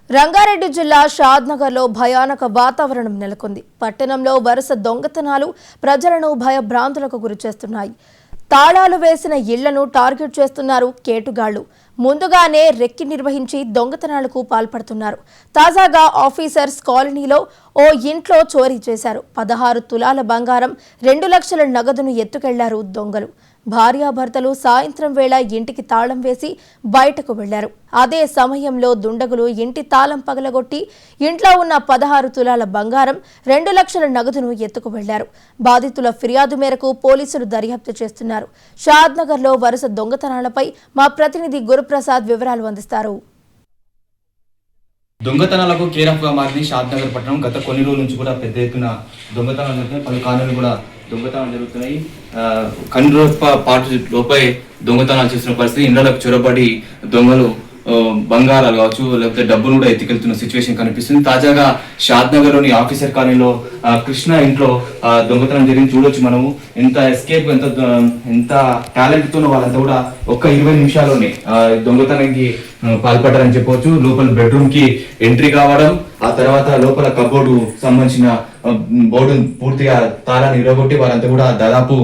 రంగారెడ్డి జిల్లా షాద్నగర్లో భయానక వాతావరణం నెలకొంది. పట్టణంలో వరుస దొంగతనాలు ప్రజలను భయభ్రాంతులకు గురిచేస్తున్నాయి. తాళాలు వేసిన ఇళ్లను టార్గెట్ చేస్తున్నారు కేటుగాళ్లు. ముందుగానే రెక్కి నిర్వహించి దొంగతనాలకు పాల్పడుతున్నారు. తాజాగా ఆఫీసర్స్ కాలనీలో ఓ ఇంట్లో చోరీ చేశారు. 16 తులాల బంగారం, 2 లక్షల నగదును ఎత్తుకెళ్లారు దొంగలు. భార్యాభర్తలు సాయంత్రం వేళ ఇంటికి తాళం వేసి బయటకు వెళ్లారు. అదే సమయంలో దుండగులు ఇంటి తాళం పగలగొట్టి ఇంట్లో ఉన్న 16 తులాల బంగారం, 2 లక్షల నగదును ఎత్తుకు వెళ్లారు. బాధితుల ఫిర్యాదు మేరకు పోలీసులు దర్యాప్తు చేస్తున్నారు. షాద్నగర్లో వరుస దొంగతనాలపై మా ప్రతినిధి గురుప్రసాద్ వివరాలు అందిస్తారు. దొంగతనాలకు కేరాఫ్గా మారింది షాద్నగర్ పట్టణం. గత కొన్ని రోజుల నుంచి కూడా పెద్ద ఎత్తున దొంగతనాలు జరుగుతున్నాయి. పలు కాలనీలు కూడా దొంగతనాలు జరుగుతున్నాయి. కన్నురూప పాటు లోపై దొంగతనాలు చేస్తున్న పరిస్థితి. ఇళ్లకు చొరబడి దొంగలు బంగారాలు కావచ్చు, లేకపోతే డబ్బులు కూడా ఎత్తుకెళ్తున్న సిచ్యువేషన్ కనిపిస్తుంది. తాజాగా షాద్నగర్లోని ఆఫీసర్ కాలనీలో కృష్ణ ఇంట్లో దొంగతనం జరిగింది. చూడొచ్చు మనము ఎంత ఎస్కేప్, ఎంత టాలెంట్ తోనో వాళ్ళంతా కూడా ఒక్క 20 నిమిషాల్లోనే దొంగతనానికి పాల్పడ్డారని చెప్పవచ్చు. లోపల బెడ్రూమ్ కి ఎంట్రీ కావడం, ఆ తర్వాత లోపల కబోర్డు సంబంధించిన బోర్డు పూర్తిగా తాళాన్ని ఇరగొట్టి వారంతా కూడా దాదాపు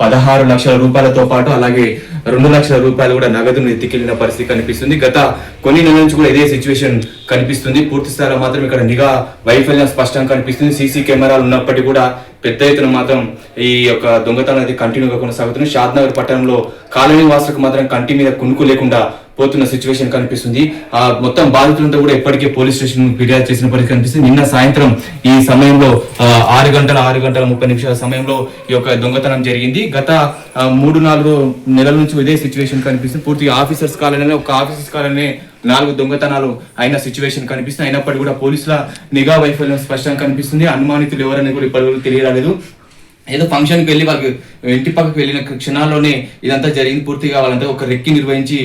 16 లక్షల రూపాయలతో పాటు అలాగే 2 లక్షల రూపాయలు కూడా నగదును ఎత్తికెళ్లిన పరిస్థితి కనిపిస్తుంది. గత కొన్ని నెలల నుంచి కూడా ఇదే సిచ్యువేషన్ కనిపిస్తుంది. పూర్తి స్థాయిలో మాత్రం ఇక్కడ నిఘా వైఫల్యం స్పష్టంగా కనిపిస్తుంది. సీసీ కెమెరాలు ఉన్నప్పటికీ కూడా పెద్ద ఎత్తున మాత్రం ఈ యొక్క దొంగతనం అనేది కంటిన్యూగా కొనసాగుతుంది. షాద్నగర్ పట్టణంలో కాలనీ వాసులకు మాత్రం కంటి మీద కునుకు లేకుండా పోతున్న సిచ్యువేషన్ కనిపిస్తుంది. ఆ మొత్తం బాధితులంతా కూడా ఇప్పటికే పోలీస్ స్టేషన్ ఫిర్యాదు చేసిన పరిస్థితి కనిపిస్తుంది. నిన్న సాయంత్రం ఈ సమయంలో 6 గంటల 30 సమయంలో ఈ యొక్క దొంగతనం జరిగింది. గత 3-4 నెలల నుంచి ఇదే సిచ్యువేషన్ కనిపిస్తుంది. పూర్తిగా ఆఫీసర్స్ కాలనీ, ఒక ఆఫీసర్స్ కాలనీ 4 దొంగతనాలు అయిన సిచ్యువేషన్ కనిపిస్తుంది. అయినప్పటికీ కూడా పోలీసుల నిఘా వైఫల్యం స్పష్టంగా కనిపిస్తుంది. అనుమానితులు ఎవరనేది కూడా ఇప్పటివరకు తెలియరాలేదు. ఏదో ఫంక్షన్కి వెళ్ళి వాళ్ళకి ఇంటి పక్కకు వెళ్ళిన క్షణాల్లోనే ఇదంతా జరిగింది. పూర్తిగా వాళ్ళంతా ఒక రెక్కి నిర్వహించి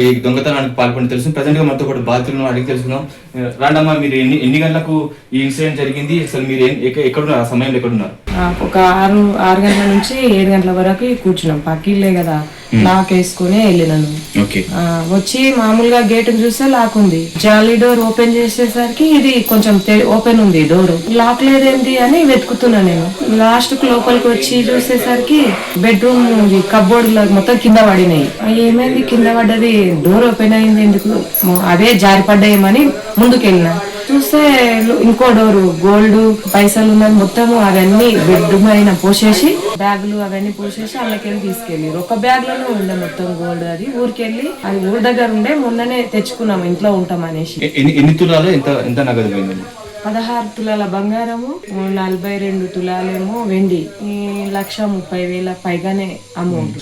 ఈ దొంగతనానికి పాల్పడి తెలుసు. ప్రజెంట్ గా మనతో కూడా బాధితులను అడిగి తెలుసుకున్నాం. రాండమ్మా, మీరు ఎన్ని గంటలకు ఈ ఇన్సిడెంట్ జరిగింది? అసలు మీరు ఎక్కడున్నారు? ఆ సమయంలో ఎక్కడున్నారు? ఒక 6 గంటల నుంచి 7 గంటల వరకు కూర్చున్నాం. పక్కిళ్ళే కదా, లాక్ వేసుకుని వెళ్ళినాను. వచ్చి మామూలుగా గేట్ చూస్తే లాక్ ఉంది. జాలీ డోర్ ఓపెన్ చేసేసరికి ఇది కొంచెం ఓపెన్ ఉంది డోర్. లాక్ లేదేంటి అని వెతుకుతున్నా నేను. లాస్ట్ కు లోపలికి వచ్చి చూసేసరికి బెడ్రూమ్ కబ్బోర్డ్ మొత్తం కింద పడినాయి. ఏమైంది కింద పడ్డది, డోర్ ఓపెన్ అయింది ఎందుకు, అదే జారిపడ్డాయేమని ముందుకెళ్ళినా. చూస్తే ఇంకో డోరు గోల్డ్ పైసలు ఉన్నది మొత్తము అవన్నీ బెడ్రూమ్ అయినా పోసేసి, బ్యాగులు అవన్నీ పోసేసి అందులోకెళ్ళి తీసుకెళ్ళి ఒక బ్యాగ్ లోనే ఉండే మొత్తం గోల్డ్. అది ఊరికెళ్ళి అది ఊరి దగ్గర ఉండే, మొన్ననే తెచ్చుకున్నాం ఇంట్లో ఉంటాం అనేసి. ఎన్ని తులాలు ఎంత నగదు పోయింది? 16 తులాల బంగారము, 42 తులాలేమో వెండి, 1,30,000 పైగానే అమౌంట్.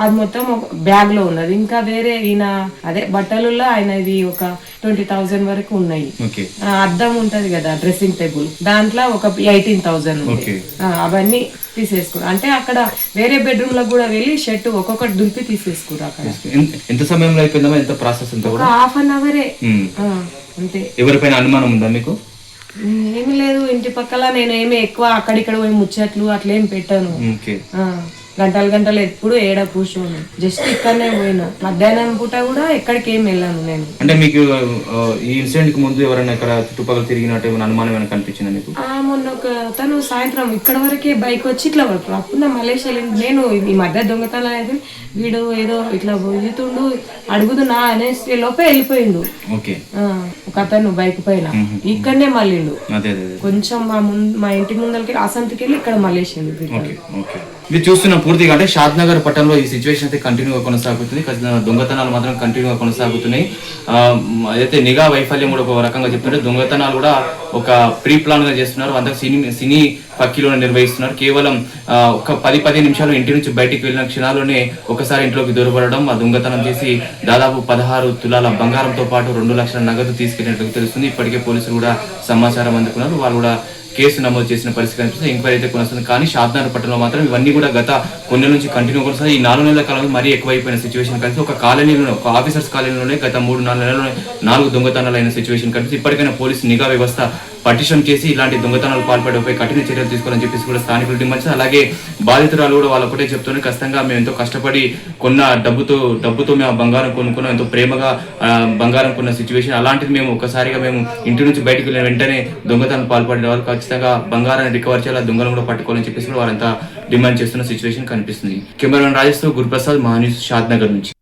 అది మొత్తం బ్యాగ్ లో ఉన్నది. ఇంకా వేరే ఈయన అదే బట్టలలో ఆయన ఇది ఒక 20,000 వరకు ఉన్నాయి. అద్దం ఉంటది కదా డ్రెస్సింగ్ టేబుల్, దాంట్లో ఒక 18,000 అవన్నీ తీసేసుకున్నారు. అంటే అక్కడ వేరే బెడ్రూమ్ లో కూడా వెళ్ళి షర్ట్ ఒక్కొక్కటి దులిపి తీసేసుకున్నారు. అక్కడ ఎంత సమయంలో అయిపోయిందా? ఎంత ప్రాసెస్? ఒక ½ అవరే అంతే. ఎవరిపైన అనుమానం ఉందా మీకు? ఏమి లేదు. ఇంటి పక్కల నేను ఏమి ఎక్కువ అక్కడిక్కడ పోయి ముచ్చట్లు అట్లేం పెట్టాను. గంటలు ఎప్పుడు ఏడ కూర్చోను, జస్ట్ ఇక్కడనే పోయినా. మధ్యాహ్నం పూట కూడా ఎక్కడికి ఏం వెళ్ళాను నేను. అంటే మీకు ఈ ఇన్సిడెంట్ కి ముందు ఎవరైనా ఇక్కడ చుట్టుపక్కల తిరిగినట్టు ఏమైనా అనుమానం ఏమైనా కనిపించిందా మీకు? మొన్న ఒక తను సాయంత్రం ఇక్కడ వరకే బైక్ వచ్చి ఇట్లా పడుతుంది. అప్పుడు నా మలేషియా నేను ఈ మధ్య దొంగతనం అయితే వీడు ఏదో ఇట్లా పోతుండు అడుగుతున్నా అనేసి లోపే వెళ్ళిపోయిండు. ఒక అతను బైక్ పైన ఇక్కడనే మళ్ళీండు. కొంచెం మా ఇంటి ముందరికి అసంతకి వెళ్ళి ఇక్కడ మలేషియా. ఇది చూస్తున్న పూర్తిగా అంటే షాద్నగర్ పట్టణంలో ఈ సిచ్యువేషన్ అయితే కంటిన్యూగా కొనసాగుతుంది. దొంగతనాలు మాత్రం కంటిన్యూగా కొనసాగుతున్నాయి. అయితే నిఘా వైఫల్యం కూడా ఒక రకంగా చెప్తుంటే దొంగతనాలు కూడా ఒక ప్రీ ప్లాన్ గా చేస్తున్నారు. అంతా సినీ పక్కిలోనే నిర్వహిస్తున్నారు. కేవలం ఒక 10-15 నిమిషాలు ఇంటి నుంచి బయటికి వెళ్ళిన క్షణాల్లోనే ఒకసారి ఇంట్లోకి దొరబడడం, ఆ దొంగతనం చేసి దాదాపు 16 తులాల బంగారంతో పాటు 2 లక్షల నగదు తీసుకెళ్ళినట్టు తెలుస్తుంది. ఇప్పటికే పోలీసులు కూడా సమాచారం అందుకున్నారు. వాళ్ళు కూడా కేసు నమోదు చేసిన పరిస్థితి కనిపిస్తుంది. ఎంక్వైరీ అయితే కొనసాగుతుంది. కానీ షాద్నగర్ పట్టణంలో మాత్రం ఇవన్నీ కూడా గత కొన్ని నుంచి కంటిన్యూ కొనసాగుతుంది. ఈ 4 నెలల కాలంలో మరీ ఎక్కువైపోయిన సిచ్యువేషన్ కనిపిస్తుంది. ఒక కాలనీలో, ఒక ఆఫీసర్స్ కాలనీలోనే గత 3-4 నెలల్లో 4 దొంగతనాలు అయిన సిచ్యువేషన్ కనిపిస్తుంది. ఇప్పటికైనా పోలీసు నిఘా వ్యవస్థ పటిషన్ చేసి ఇలాంటి దొంగతనాలు పాల్పడేపై కఠిన చర్యలు తీసుకోవాలని చెప్పేసి కూడా స్థానికులు డిమాండ్ చేశారు. అలాగే బాధితురాలు కూడా వాళ్ళు ఒకటే చెప్తూనే ఖచ్చితంగా మేము ఎంతో కష్టపడి కొన్న డబ్బుతో మేము బంగారం కొనుక్కున్నాం, ఎంతో ప్రేమగా బంగారం కొన్న సిచ్యువేషన్, అలాంటిది మేము ఒక్కసారిగా మేము ఇంటి నుంచి బయటకు వెళ్ళిన వెంటనే దొంగతనం పాల్పడిన వాళ్ళు ఖచ్చితంగా బంగారాన్ని రికవర్ చేయాలి, దొంగలను కూడా పట్టుకోవాలని చెప్పేసి కూడా వారంతా డిమాండ్ చేస్తున్న సిచ్యువేషన్ కనిపిస్తుంది. కెమెరామెన్ రాజేష్ తో గురుప్రసాద్, మహాన్యూస్, షాద్ నగర్ నుంచి.